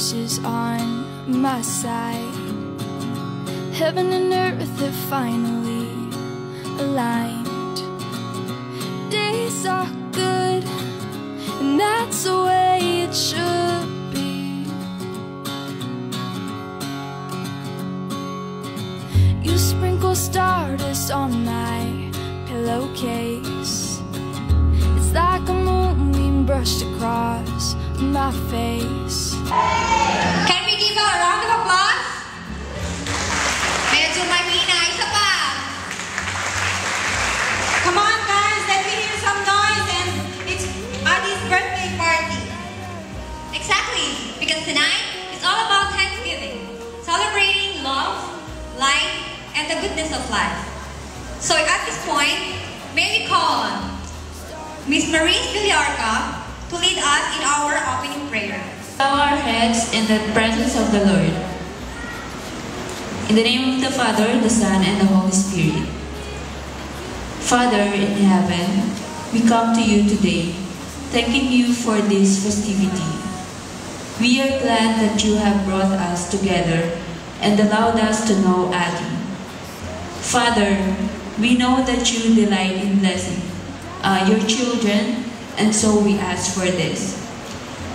universe is on my side. Heaven and earth have finally aligned. Days are good, and that's the way it should be. You sprinkle stardust on my pillowcase. It's like a moonbeam brushed across my face. Can we give a round of applause? Medyo mahina, isa pa. Come on guys, let me hear some noise, and it's Addie's birthday party. Exactly, because tonight is all about Thanksgiving, celebrating love, life, and the goodness of life. So at this point, may we call on Miss Maurice Villarca to lead us in our opening prayer. Bow our heads in the presence of the Lord. In the name of the Father, the Son, and the Holy Spirit. Father in heaven, we come to you today, thanking you for this festivity. We are glad that you have brought us together and allowed us to know Addie. Father, we know that you delight in blessing your children, and so we ask for this.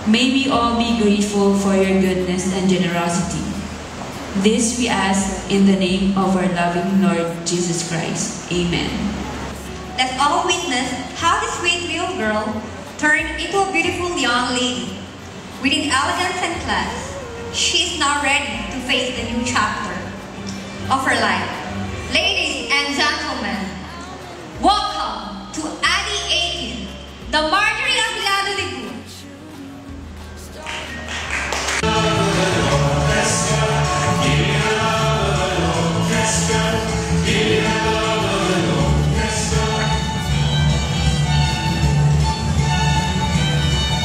May we all be grateful for your goodness and generosity. This we ask in the name of our loving Lord Jesus Christ. Amen. Let's all witness how this sweet little girl turned into a beautiful young lady. Within elegance and class, she is now ready to face the new chapter of her life. Ladies and gentlemen, welcome to Addie 18, the Marjorie Aguilado de Group.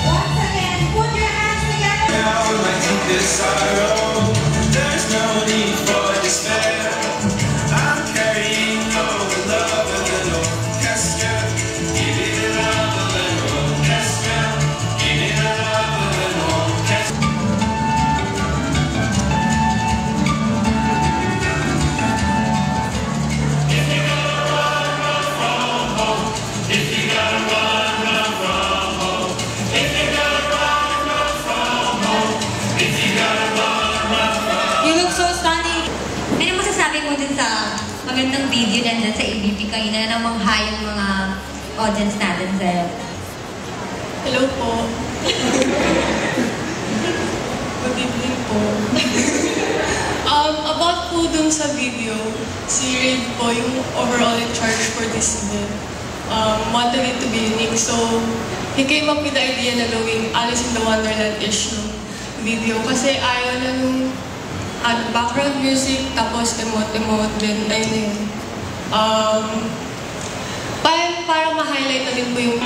Once again, put your hands together. Now my deepest sorrow, there's no need for despair. I'm carrying all the love of an orchestra. Give it the love of an orchestra. Give it the love of an orchestra. If you gotta run, run from home. If you gotta run, run from home. If you gotta run, run from home. If you gotta run, run from. You look so stunning. Ano masasabi mo dun sa magandang video nandun sa ABP kanina na mangha yung mga audience natin sa'yo? Hello po. Good evening po. About po dun sa video, si Rave po yung overall in charge for this event. Wanted it to be unique, so he came up with the idea na gawing Alice in the Wonderland-ish video. Kasi ayaw na nung background music, tapos emote-emote, then ayun na yun. Para ma-highlight na din po yung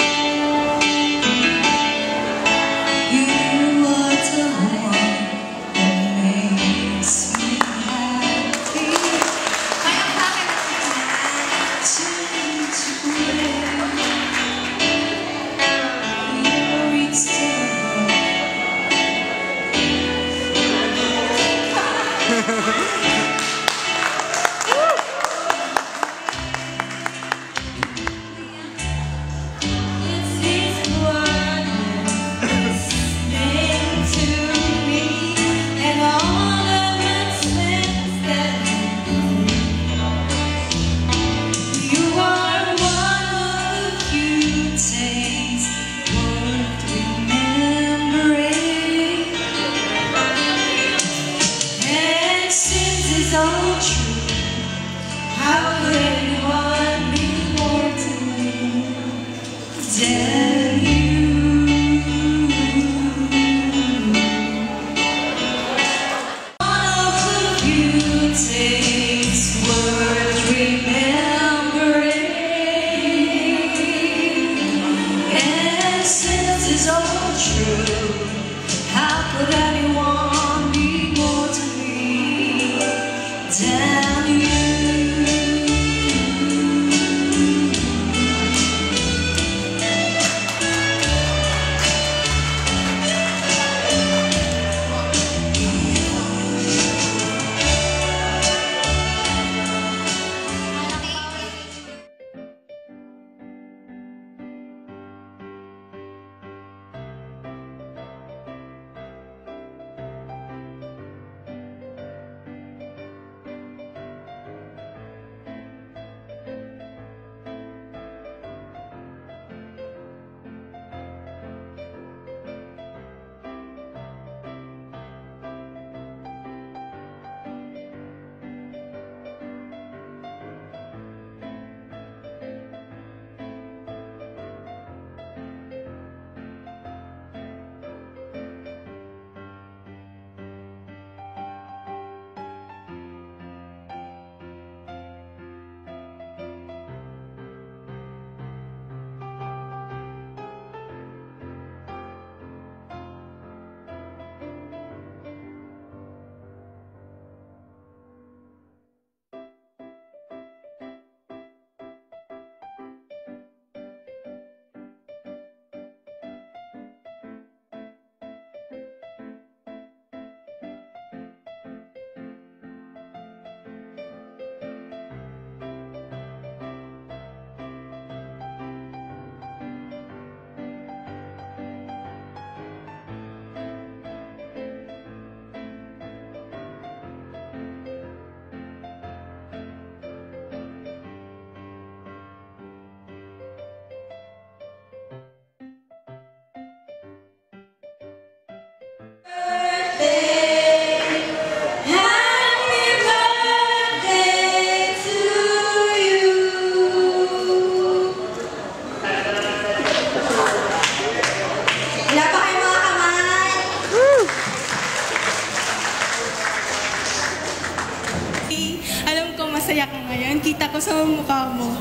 masaya ka ngayon. Kita ko sa mukha mo.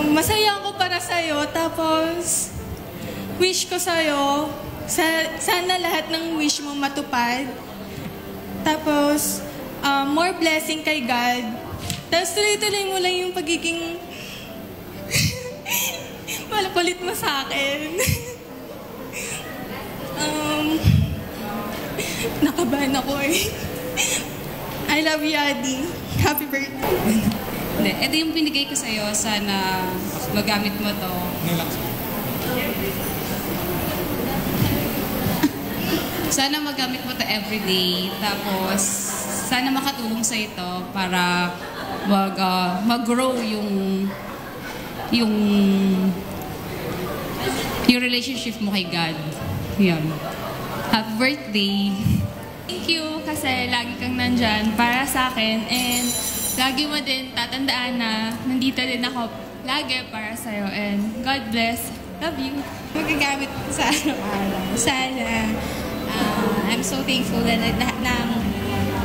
Masaya ako para sa'yo. Tapos, wish ko sa'yo, sana lahat ng wish mo matupad. Tapos, more blessing kay God. Tapos tuloy-tuloy mo lang yung pagiging malakulit mo sa akin. Nakabahan ako eh. I love you, Adi. Happy birthday. Hindi, ito yung binigay ko sa'yo. Sana magamit mo to. Sana magamit mo to everyday. Tapos, sana makatulong sa ito para mag-grow yung relationship mo kay God. Yan. Happy birthday. Thank you kasi lagi kang nandyan para sa akin and lagi mo din tatandaan na nandito din ako lagi para sa'yo and God bless. Love you. Magagamit ko sa araw-araw. Sana I'm so thankful na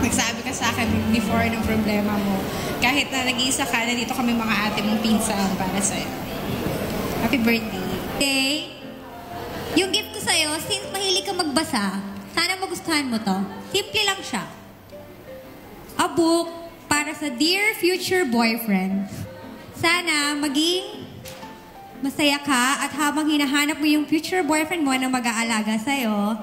nagsabi ka sa akin before ng problema mo. Kahit na nag-iisa ka, nandito kami mga ate mong pinsan para sa'yo. Happy birthday. Okay. Yung gift ko sa'yo, since mahilig ka magbasa, sana magustuhan mo to. Simple lang siya. A book para sa dear future boyfriend. Sana maging masaya ka at habang hinahanap mo yung future boyfriend mo na mag-aalaga sa'yo,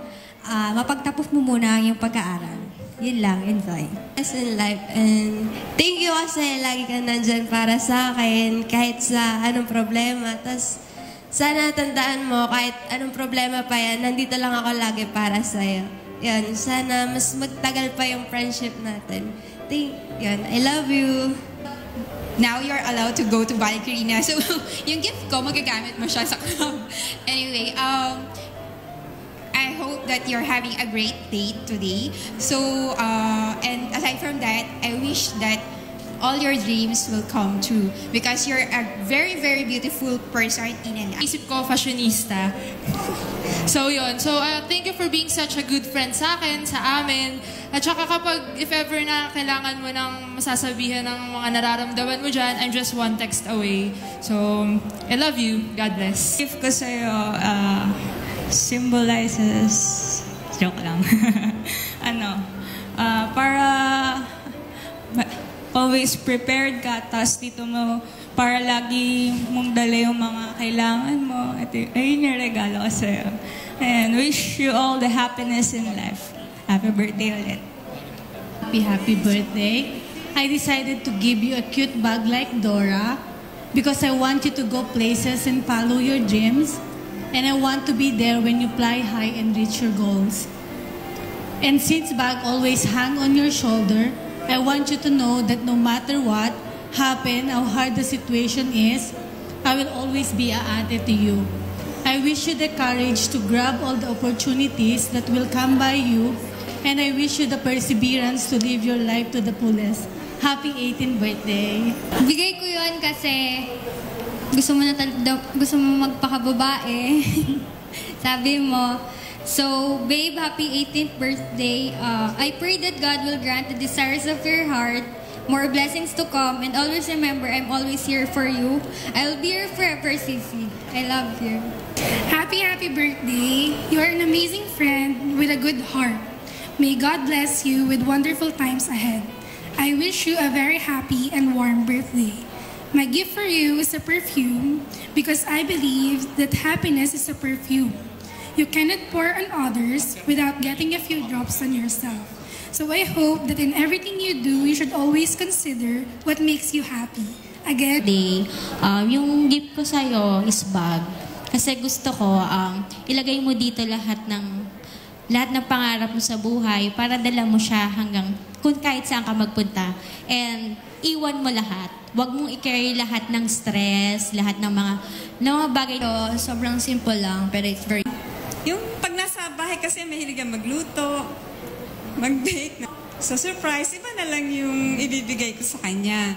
mapagtapos mo muna yung pag-aaral. Yun lang, enjoy. As in life, and thank you kasi lagi ka nandyan para sa akin kahit sa anong problema. Tapos sana tandaan mo kahit anong problema pa yan, nandito lang ako lagi para sa'yo. Yan, sana mas magtagal pa yung friendship natin. Yan, I love you. Now you're allowed to go to Valkyrie. So, yung gift ko, magagamit mo siya sa club. Anyway, I hope that you're having a great date today. So, and aside from that, I wish that all your dreams will come true because you're a very, very beautiful person in and out. Isip ko, fashionista. So yun. So thank you for being such a good friend sa akin, sa amin. At saka kapag, if ever na kailangan mo ng masasabihan ng mga nararamdaman mo dyan, I'm just one text away. So, I love you. God bless. Gift ko sa'yo, symbolizes, joke lang, para always prepared ka, tapos dito mo, para lagi mong dala yung mga kailangan mo. Ayun yung regalo ko sa'yo. And wish you all the happiness in life. Happy birthday ulit. Happy birthday. I decided to give you a cute bag like Dora because I want you to go places and follow your dreams. And I want to be there when you fly high and reach your goals. And since bag always hang on your shoulder, I want you to know that no matter what happen, how hard the situation is, I will always be a ate to you. I wish you the courage to grab all the opportunities that will come by you, and I wish you the perseverance to live your life to the fullest. Happy 18th birthday. Bigay ko yun kasi gusto mo magpakababae. Sabi mo. So, babe, happy 18th birthday. I pray that God will grant the desires of your heart, more blessings to come, and always remember, I'm always here for you. I'll be here forever, Sisi. I love you. Happy birthday. You are an amazing friend with a good heart. May God bless you with wonderful times ahead. I wish you a very happy and warm birthday. My gift for you is a perfume because I believe that happiness is a perfume. You cannot pour on others without getting a few drops on yourself. So I hope that in everything you do, you should always consider what makes you happy. Again, yung gift ko sa'yo is bag. Kasi gusto ko, ilagay mo dito lahat ng pangarap mo sa buhay para dala mo siya hanggang kung kahit saan ka magpunta. And iwan mo lahat. Huwag mong i-carry lahat ng stress, lahat ng mga bagay. Sobrang simple lang, pero it's very... Yung pag nasa bahay kasi mahilig ka magluto, mag-bake. So surprise, iba na lang yung ibibigay ko sa kanya.